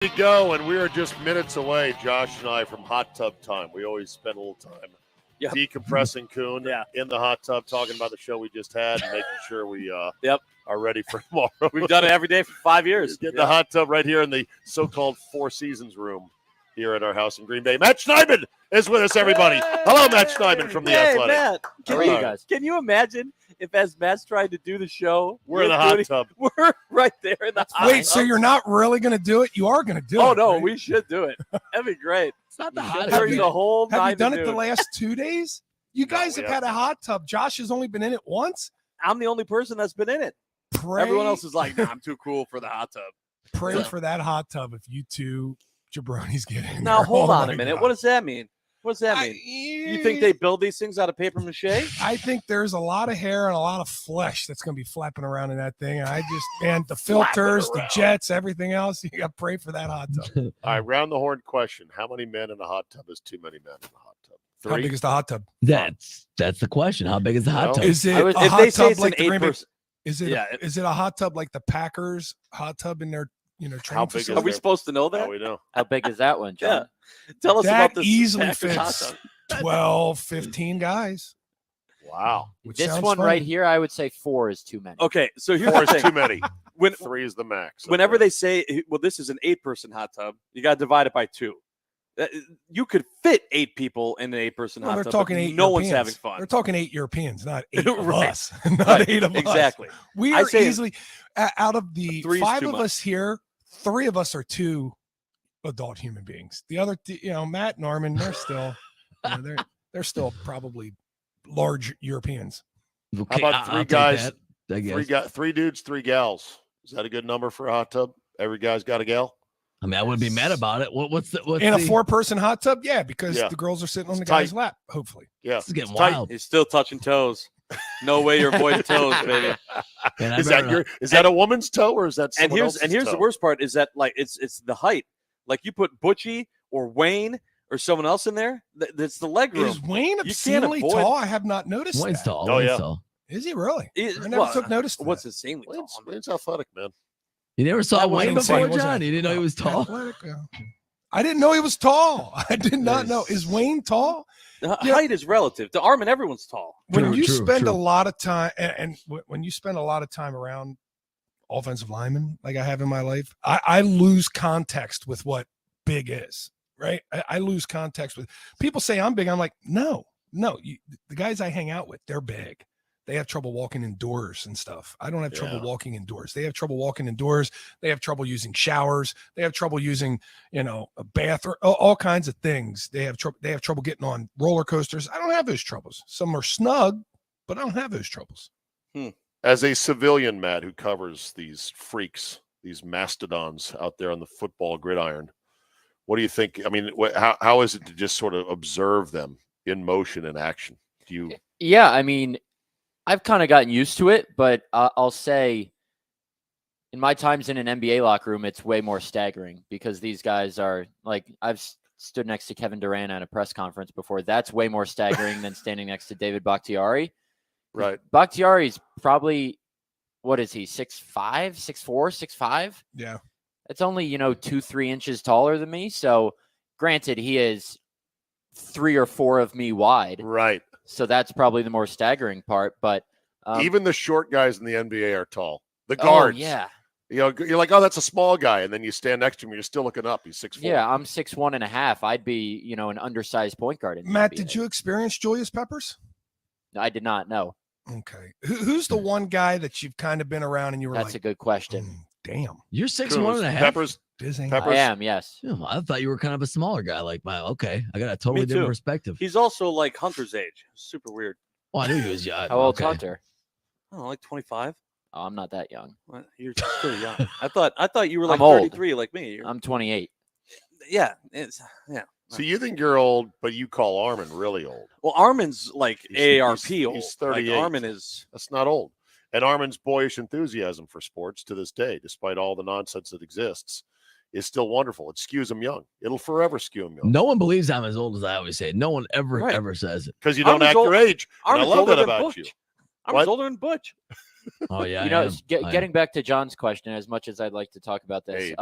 We go, and we are just minutes away, Josh and I, from hot tub time. We always spend a little time decompressing Kuhn in the hot tub, talking about the show we just had, and making sure we are ready for tomorrow. We've done it every day for 5 years. Get the hot tub right here in the so-called Four Seasons room here at our house in Green Bay. Matt Schneidman is with us, everybody. Hello, Matt Schneidman from The Athletic. Matt, How are you guys? Can you imagine if, as Matt's trying to do the show, we're in the hot tub? We're right there in the hot tub. Wait, so you're not really going to do it? You are going to do it. Oh, no, right? we should do it. That'd be great. It's not the hottest. During the whole Have night you done of it the noon. last 2 days? You guys have had a hot tub. Josh has only been in it once. I'm the only person that's been in it. Pray, Everyone else is like, nah, I'm too cool for the hot tub. pray for that hot tub if you two jabronis get in Now, there. hold Oh on my a minute. God. What does that mean? What does that mean? You think they build these things out of paper mache? I think there's a lot of hair and a lot of flesh that's going to be flapping around in that thing. And I just, man, the filters, the jets, everything else, you got to pray for that hot tub. All right, round the horn question. How many men in a hot tub is too many men in a hot tub? How big is the hot tub? That's the question. How big is the hot tub? Is it If a they hot say tub it's like an the Green Bay? 8%, Is it? Yeah. Is it a hot tub like the Packers hot tub in their training How big is facility? are we supposed to know that? Oh, we know. How big is that one, John? Yeah. Tell us That about this. easily Packers hot fits tub. 12, 15 guys. Wow. Which This sounds one fun. right here, I would say 4 is too many. Okay, so here's Four the is thing. too many. When, 3 is the max. whenever Okay. they say, well, this is an 8-person hot tub, you got to divide it by 2. You could fit 8 people in an 8-person Well, hot they're tub. talking but 8 no one's Europeans. having fun. They're talking 8 Europeans, not 8 of Right. us. Not Right. 8 of us. Exactly. We I are say easily, out of the 3 is 5 too of much. us here, 3 of us are 2 adult human beings. The other, Matt and Armin, they're still, they're still probably large Europeans. Okay, about I'll three take guys? that, I guess. 3 dudes, 3 gals. Is that a good number for a hot tub? Every guy's got a gal? I mean, I wouldn't be mad about it. What's In a 4-person hot tub, yeah, because Yeah. the girls are sitting on It's the guy's tight. lap, hopefully. Yeah. This is getting It's tight. wild. He's still touching toes. No way you're avoiding toes, baby. Man, I Is better that is that a woman's toe or is that And someone here's else's the toe? worst part is that like it's the height. Like you put Butchie or Wayne or someone else in there, that's the leg room. Is Wayne can't obscenely avoid- tall? I have not noticed Wayne's that. tall. Oh, Wayne's yeah. tall. Is he really? It- I never well, took notice to What's that. insanely tall? Wayne's athletic, man. You never saw I Wayne wouldn't say before, he wasn't John? You didn't know he was tall? athletic, yeah. I didn't know he was tall. I did not know. Is Wayne tall? The Yeah. height is relative. To Armin, everyone's tall. When True, you true, spend true. a lot of time, and when you spend a lot of time around offensive linemen, like I have in my life, I lose context with what big is. Right? I lose context with people say I'm big. I'm like, no. The guys I hang out with, they're big. They have trouble walking indoors and stuff. I don't have trouble Yeah. walking indoors. They have trouble walking indoors. They have trouble using showers. They have trouble using, a bathroom, all kinds of things. They have trouble. They have trouble getting on roller coasters. I don't have those troubles. Some are snug, but I don't have those troubles. As a civilian, Matt, who covers these freaks, these mastodons out there on the football gridiron, what do you think? I mean, how is it to just sort of observe them in motion and action? Do you? Yeah, I mean, I've kind of gotten used to it, but I'll say in my times in an NBA locker room, it's way more staggering because these guys are like, I've stood next to Kevin Durant at a press conference before. That's way more staggering than standing next to David Bakhtiari. Right. Bakhtiari's probably, what is he, 6'5", 6'4", 6'5"? Yeah. It's only, 2-3 inches taller than me. So granted, he is 3 or 4 of me wide. Right. So that's probably the more staggering part. But Even the short guys in the NBA are tall. The oh, guards. yeah. You're like, oh, that's a small guy. And then you stand next to him, you're still looking up. He's 6'4". Yeah, I'm 6'1.5". I'd be, an undersized point guard. In the Matt, NBA. did you experience Julius Peppers? I did not know. Okay. Who's the one guy that you've kind of been around and you were That's a like, good question. damn, You're 6'1.5". Peppers. Disney. Peppers. I am, yes. Oh, I thought you were kind of a smaller guy. Like, wow, okay, I got a totally Me different too. perspective. He's also like Hunter's age. Super weird. Oh, I knew he was young. How old's okay. Hunter? I don't know, like 25. Oh, I'm not that young. Well, you're still young. I thought you were like I'm old. 33 like me. I'm 28. Yeah. So you think you're old, but you call Armin really old. Well, Armin's like He's- AARP he's old. 38. Like Armin is. That's not old. And Armin's boyish enthusiasm for sports to this day, despite all the nonsense that exists, is still wonderful. It skews him young. It'll forever skew him young. No one believes I'm as old as I always say. No one ever, Right. ever says it. Because you don't Armin's act your age. And I Armin's love older that than about Butch. you. Armin's What? older than Butch. Oh, yeah. You know, getting back to John's question, as much as I'd like to talk about this, Age.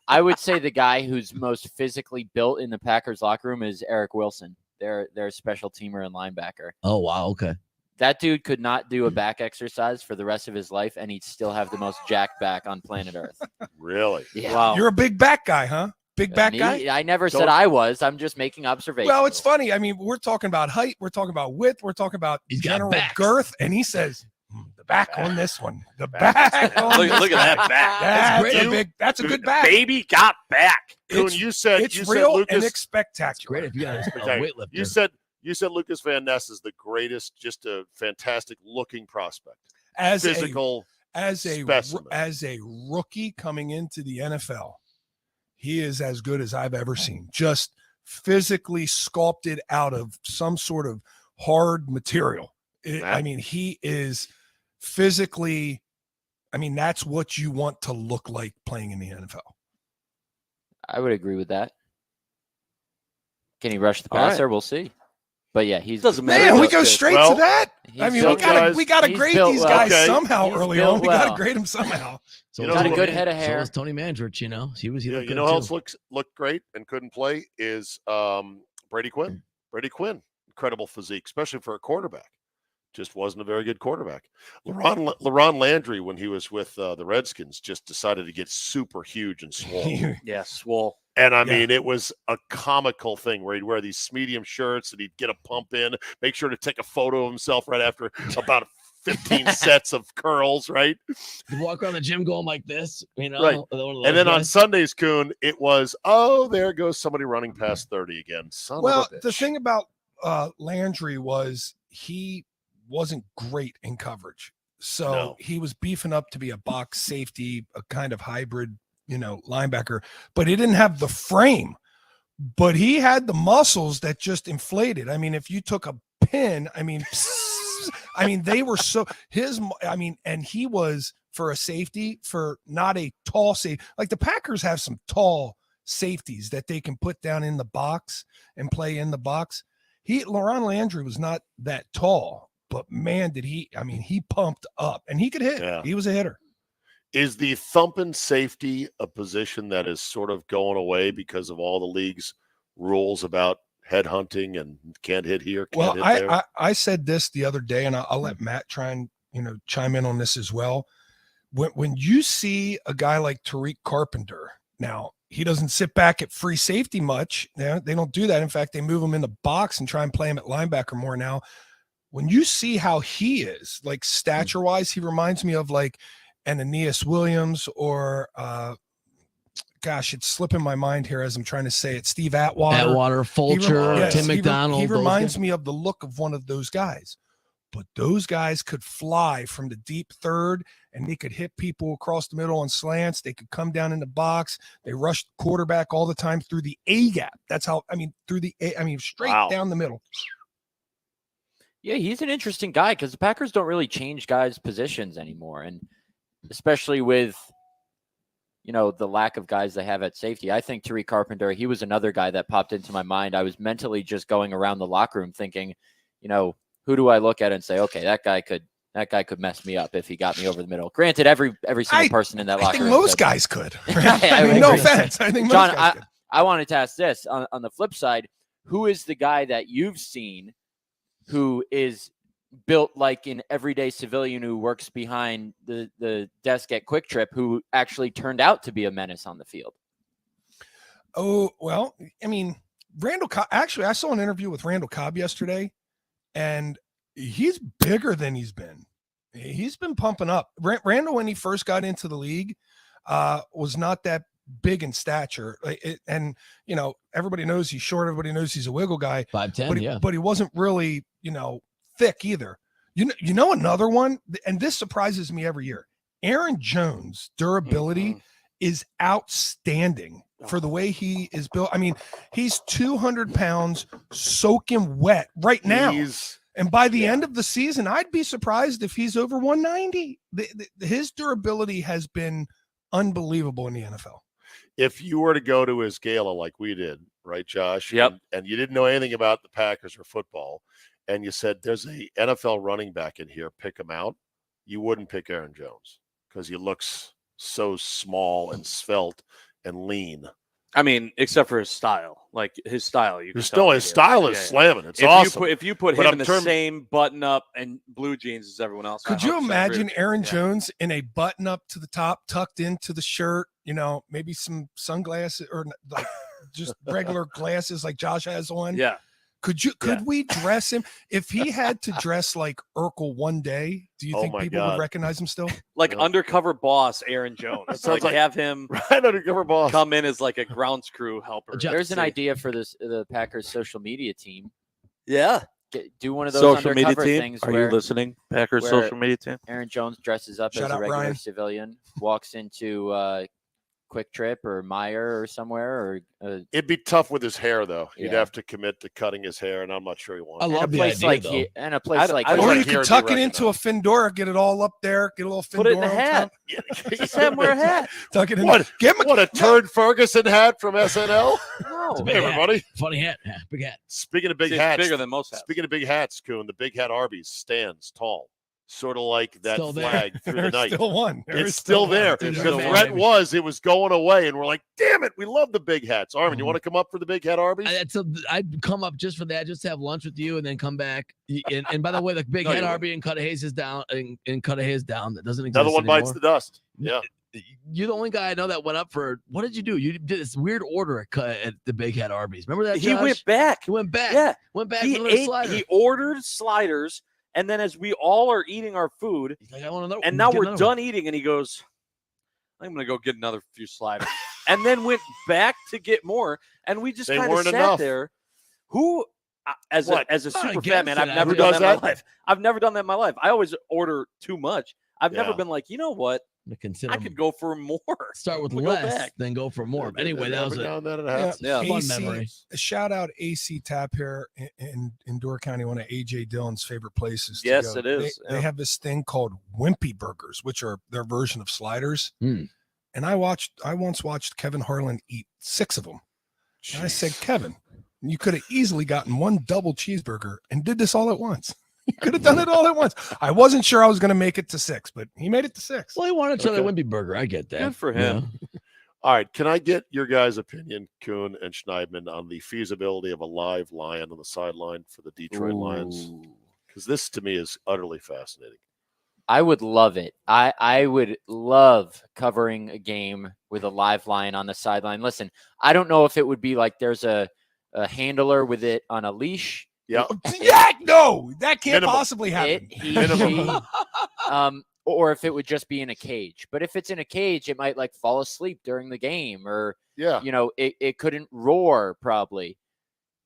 I would say the guy who's most physically built in the Packers locker room is Eric Wilson. Their special teamer and linebacker. Oh wow, okay. That dude could not do a back exercise for the rest of his life, and he'd still have the most jacked back on planet Earth. Really? Yeah. Wow. You're a big back guy, huh? Big back guy? I never said Don't- I was. I'm just making observations. Well, it's funny. I mean, we're talking about height, we're talking about width, we're talking about He's got general backs. girth, and he says the back on this one. The back on Look, this look at that one. back. That's great. a big. That's a good back. Baby got back. Coon, It's, you said it's you real said and Lucas. it's spectacular. Great if you got a Spectacular. weightlifter. You said Lucas Van Ness is the greatest, just a fantastic looking prospect. As Physical. as specimen. a rookie coming into the NFL, he is as good as I've ever seen. Just physically sculpted out of some sort of hard material. I mean, he is physically. I mean, that's what you want to look like playing in the NFL. I would agree with that. Can he rush the All right. passer? We'll see. But yeah, he's Doesn't matter. Man, we Looks go good. straight Well, to that. he's I mean, built guys- we gotta he's grade built these well. guys Okay. somehow He's early built on. We gotta well. grade them somehow. So You was know got a who- good head of So hair. was Tony Mandrich, you know. He You looked know good who else too. looked great and couldn't play is Brady Quinn. Brady Quinn, incredible physique, especially for a quarterback. Just wasn't a very good quarterback. LaRon Landry, when he was with the Redskins, just decided to get super huge and swole. Yeah, swole. And I Yeah. mean, it was a comical thing where he'd wear these medium shirts and he'd get a pump in, make sure to take a photo of himself right after about 15 sets of curls, right? You walk around the gym going like this, you know. Right. one of those And then on guys. Sundays, Coon, it was, oh, there goes somebody running past 30 again. Son Well, of a bitch. the thing about Landry was he wasn't great in coverage. So No. he was beefing up to be a box safety, a kind of hybrid, linebacker, but he didn't have the frame. But he had the muscles that just inflated. I mean, if you took a pin, they were and he was for a safety, for not a tall safety. Like the Packers have some tall safeties that they can put down in the box and play in the box. LaRon Landry was not that tall, but man, he pumped up and he could hit. Yeah. He was a hitter. Is the thumping safety a position that is sort of going away because of all the league's rules about head hunting and can't hit here, can't Well, hit there? I said this the other day, and I'll let Matt try and chime in on this as well. When you see a guy like Tariq Carpenter, now he doesn't sit back at free safety much. They don't do that. In fact, they move him in the box and try and play him at linebacker more now. When you see how he is, like stature wise, he reminds me of like Ananias Williams or gosh, it's slipping my mind here as I'm trying to say it. Steve Atwater. Atwater, Fulcher, yes, Tim McDonald. He those reminds guys. me of the look of one of those guys. But those guys could fly from the deep third and they could hit people across the middle on slants. They could come down in the box. They rushed the quarterback all the time through the A gap. That's how, straight Wow. down the middle. Yeah, he's an interesting guy because the Packers don't really change guys' positions anymore. And especially with, the lack of guys they have at safety. I think Tariq Carpenter, he was another guy that popped into my mind. I was mentally just going around the locker room thinking, who do I look at and say, okay, that guy could mess me up if he got me over the middle. Granted, every single person in that I locker think room. most could. guys could. I No agree. offense. I think most John, guys could. I wanted to ask this on the flip side, who is the guy that you've seen who is built like an everyday civilian who works behind the desk at Quick Trip who actually turned out to be a menace on the field? Oh, well, Randall Cobb, actually, I saw an interview with Randall Cobb yesterday, and he's bigger than he's been. He's been pumping up. Randall, when he first got into the league, was not that big in stature. Everybody knows he's short. Everybody knows he's a wiggle guy. 5'10", But he wasn't really, thick either. You know another one, and this surprises me every year. Aaron Jones' durability is outstanding for the way he is built. He's 200 pounds soaking wet right now. And by the end of the season, I'd be surprised if he's over 190. His durability has been unbelievable in the NFL. If you were to go to his gala like we did, right, Josh? Yep. And you didn't know anything about the Packers or football, and you said, there's a NFL running back in here, pick him out, you wouldn't pick Aaron Jones because he looks so small and svelte and lean. I mean, except for his style. Like his style, you can His tell still what his he is. style is Yeah, yeah. slamming. It's If awesome. if you put But him I'm in the term- same button up and blue jeans as everyone else, Could I you 100% agree imagine with you. Aaron Yeah. Jones in a button up to the top, tucked into the shirt? Maybe some sunglasses or like just regular glasses like Josh has on. Yeah. Could we dress him if he had to dress like Urkel one day? Do you Oh think my people God. would recognize him still? Like Yeah. undercover boss Aaron Jones. Sounds like- have him Right undercover boss. come in as like a grounds crew helper. There's an See. idea for the Packers social media team. Yeah. Do one of those Social media undercover team. things Are where you listening? Packers where- social media team. Aaron Jones dresses up Shout as a out, regular Ryan. civilian, walks into Quick Trip or Meyer or somewhere, or It'd be tough with his hair, though. He'd Yeah. have to commit to cutting his hair, and I'm not sure he wants. I to. in a love the place idea, like though. he, in a place I'd- like I'd Or like you here could to tuck be it into a Findora, get it all up there, get a little Put it in Findora. the on hat. top, Just have him wear a hat. tuck it in. What? Give him What a Turd Ferguson hat from SNL. No. It's a Hey, big hat. everybody. Funny hat. Yeah, big hat. Speaking of big It's hats, bigger than most hats. speaking of big hats, Kuhn, the big hat Arby's stands tall, sort of like that Still there. flag through the There's night. still one. There is It's still there. one. There's The still one, threat baby. was it was going away, and we're like, damn it, we love the big hats. Armin, you Mhm. want to come up for the big hat Arby's? I'd come up just for that, just to have lunch with you, and then come back. And by the way, the big No, head you wouldn't. Arby and Cudahy's is down, and Cudahy's down. That doesn't exist Another one bites anymore. the dust. Yeah. You're the only guy I know that went up for. What did you do? You did this weird order at the Big Head Arby's. Remember that? He Josh? went back. He went back. Yeah. Went back. He for another ate. slider. He ordered sliders, and then as we all are eating our food, He's like, I want another. and now get we're another done eating, and he goes, "I'm gonna go get another few sliders," and then went back to get more, and we just They kind of weren't sat there. there. Who, as What? a Not super against fat man, it, I've I never think. done Who that in does my life. I've never done that in my life. I always order too much. I've never Yeah. been like, you know what? one. To consider. I could go for more. start with I'm gonna go less, back. then go for more. But anyway, that was Every a now and then it Yeah. happens. Yeah. fun AC memory. Shout out AC Tap here in Door County, one of AJ Dillon's favorite places. to Yes, go. it is, They yeah. have this thing called Wimpy Burgers, which are their version of sliders. Hmm. And I once watched Kevin Harlan eat 6 of them. And I said, Kevin, you could have easily gotten one double cheeseburger and did this all at once. You could have done it all at once. I wasn't sure I was going to make it to 6, but he made it to 6. Well, he wanted to try the Okay. Wimpy Burger. I get that. Good for you him. know? All right, can I get your guys' opinion, Kuhn and Schneidman, on the feasibility of a live lion on the sideline for the Detroit Lions? Because this to me is utterly fascinating. I would love it. I would love covering a game with a live lion on the sideline. Listen, I don't know if it would be like there's a handler with it on a leash. Yeah, Yeah, no, that can't Minimum. possibly happen. He, Minimum. she, or if it would just be in a cage. But if it's in a cage, it might like fall asleep during the game, or yeah. it couldn't roar probably.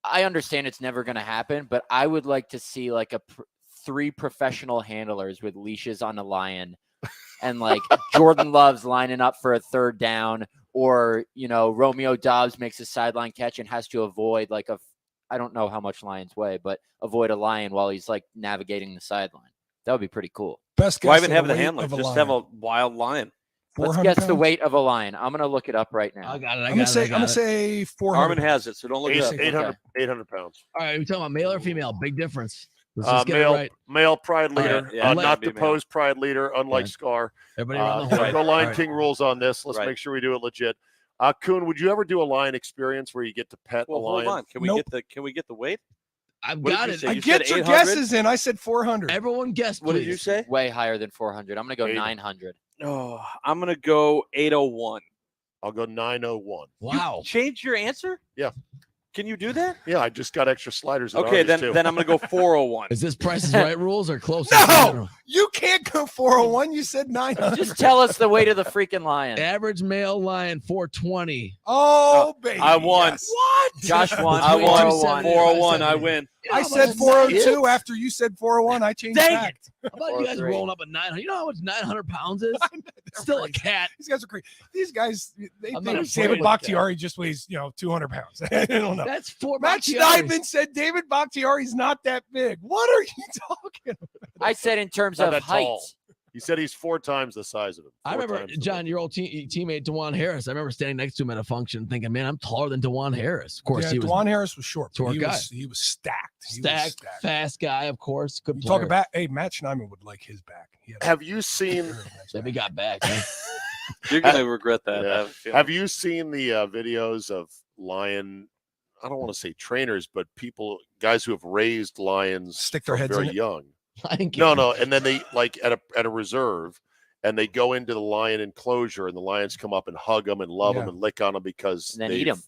I understand it's never going to happen, but I would like to see like 3 professional handlers with leashes on a lion, and like Jordan Love's lining up for a 3rd down, or Romeo Dobbs makes a sideline catch and has to avoid like I don't know how much lions weigh, but avoid a lion while he's like navigating the sideline. That would be pretty cool. Best guess Why even of have the weight handler? of a Just lion. have a wild lion. Let's 400 guess the pounds? weight of a lion. I'm gonna look it up right now. I got it. I'm gonna say 400. Armin has it, so don't look it up. 800 pounds. All right, we're talking about male or female. Big difference. Let's just get it Male, right. male pride All right, leader, yeah, not be male. deposed pride leader, unlike Okay. Scar. Everybody around the So horn. go Lion All right. King rules on this. Let's Right. make sure we do it legit. Kuhn, would you ever do a lion experience where you get to pet Well, a lion? hold on. Can we Nope. get the weight? I've What did got you it. say? I You get said your 800? guesses in. I said 400. Everyone guessed. What did please. you say? Way higher than 400. I'm gonna go 800. 900. Oh, I'm gonna go 801. I'll go 901. Wow. Change your answer? Yeah. Can you do that? Yeah, I just got extra sliders. at Okay, Arby's, then too. then I'm gonna go 401. Is this Price is Right rules or close? No! You can't go 401. You said 900. Just tell us the weight of the freaking lion. Average male lion 420. Oh, baby. I won. yes. What? Josh won. I won. 401. 401. I win. I said 402 after you said 401. I changed Dang back. How about you guys 403. rolling up at 900? You know how much 900 pounds is? Still a cat. These guys are crazy. These guys, they I'm think not David afraid of Bakhtiari just weighs, 200 pounds. I don't know. That's 4 Matt Bakhtiaris. Schneidman said David Bakhtiari's not that big. What are you talking about? I said in terms Not of that height. tall. He said he's 4 times the size of him. I 4 remember, times the John, weight. your old teammate, DeJuan Harris. I remember standing next to him at a function thinking, man, I'm taller than DeJuan Harris. Of course, Yeah, he was Dwan Harris was short. but short he guy. was stacked. He was stacked, fast guy, of course. Good You player. talk about, hey, Matt Schneidman would like his back. He had a Have you seen? very nice Then we back. got back. Man. You're gonna regret that. Yeah. I have a feeling. Have you seen the videos of lion? I don't want to say trainers, but guys who have raised lions Stick their from heads very in it? young. Lion No, King. no, and then they like at a reserve, and they go into the lion enclosure, and the lions come up and hug them and love them Yeah. and lick on them because And then eat 'em.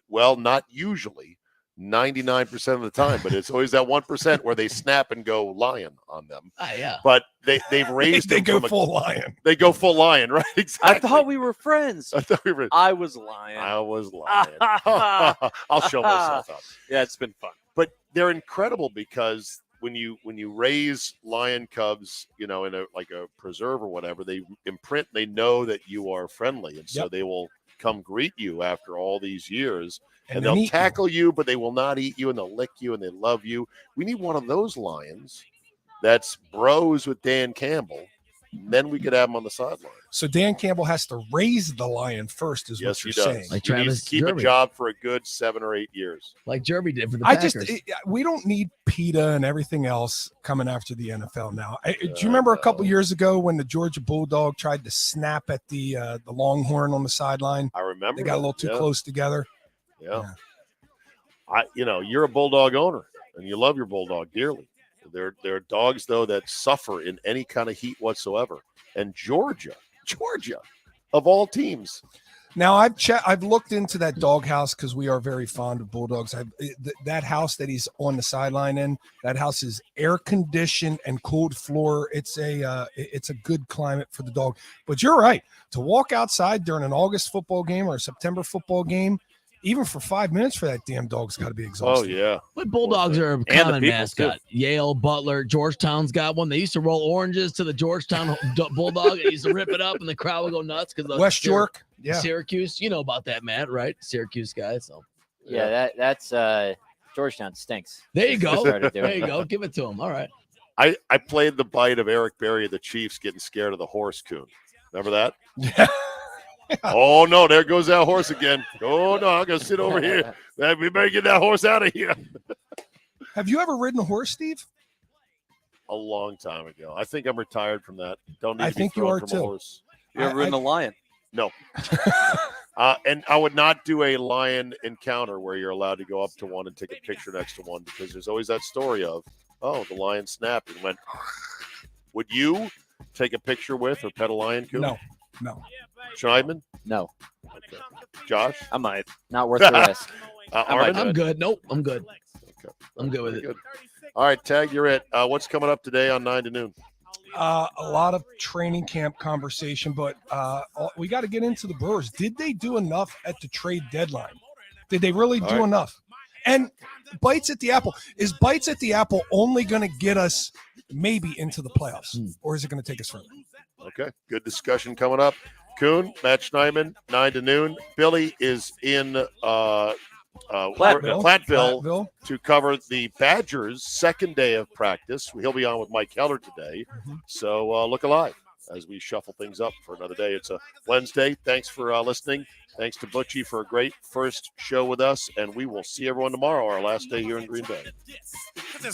Well, not usually, 99% of the time, but it's always that 1% where they snap and go lion on them. Ah, yeah. But they've raised They them go from full lion. they go full lion, right? Exactly. I thought we were friends. I thought we were. I was lying. I was lying. I'll show myself out. Yeah, it's been fun. But they're incredible because when you raise lion cubs, in a preserve or whatever, they imprint. They know that you are friendly, and so Yep. they will come greet you after all these years, and then they'll eat you. tackle you, but they will not eat you, and they'll lick you, and they love you. We need one of those lions that's bros with Dan Campbell. Then we could have him on the sideline. So Dan Campbell has to raise the lion first, is Yes, what he you're does. saying. Like He needs Travis to keep Jervey. a job for a good 7 or 8 years. Like Jervy did for the I Packers. just we don't need PETA and everything else coming after the NFL now. Do you remember a couple years ago when the Georgia Bulldog tried to snap at the Longhorn on the sideline? I remember They got a little too Yeah, close together. Yeah. You're a Bulldog owner, and you love your Bulldog dearly. They're dogs though that suffer in any kind of heat whatsoever. And Georgia, of all teams, Now I've looked into that doghouse because we are very fond of bulldogs. That house that he's on the sideline in, that house is air conditioned and cooled floor. It's a good climate for the dog. But you're right, to walk outside during an August football game or a September football game, even for 5 minutes for that damn dog's got to be oh exhausting. yeah, But Bulldogs are a the common people, mascot. Yale, Butler, Georgetown's got one. They used to roll oranges to the Georgetown Bulldog. They used to rip it up, and the crowd would go nuts because West York, yeah. Syracuse. You know about that, Matt, right? Syracuse guy. So Yeah, that's Georgetown stinks. there you go. Started doing There you it. go. Give it to him. All right. I played the bite of Eric Berry of the Chiefs getting scared of the horse coon. Remember that? Yeah. Oh no, there goes that horse again. Oh no, I'm gonna sit over here. We better get that horse out of here. Have you ever ridden a horse, Steve? A long time ago. I think I'm retired from that. Don't need I to be think you thrown are from too. a horse. You ever ridden a lion? No. And I would not do a lion encounter where you're allowed to go up to one and take a picture next to one because there's always that story of, oh, the lion snapped and went. Would you take a picture with or pet a lion coon? No. Schneidman? No, Okay. Josh? I might. not worth the risk. Armin? I'm good. Nope. I'm good. Okay. I'm good with Very it. good. All right, Tag, you're it. What's coming up today on 9 to noon? A lot of training camp conversation, but we got to get into the Brewers. Did they do enough at the trade deadline? Did they really All do right. enough? And bites at the apple. Is bites at the apple only going to get us maybe into the playoffs, or is it going to take us further? Okay, good discussion coming up. Kuhn, Matt Schneidman, 9 to noon. Billy is in Platteville to cover the Badgers' second day of practice. He'll be on with Mike Heller today. So look alive as we shuffle things up for another day. It's a Wednesday. Thanks for listening. Thanks to Butchie for a great first show with us. And we will see everyone tomorrow, our last day here in Green Bay.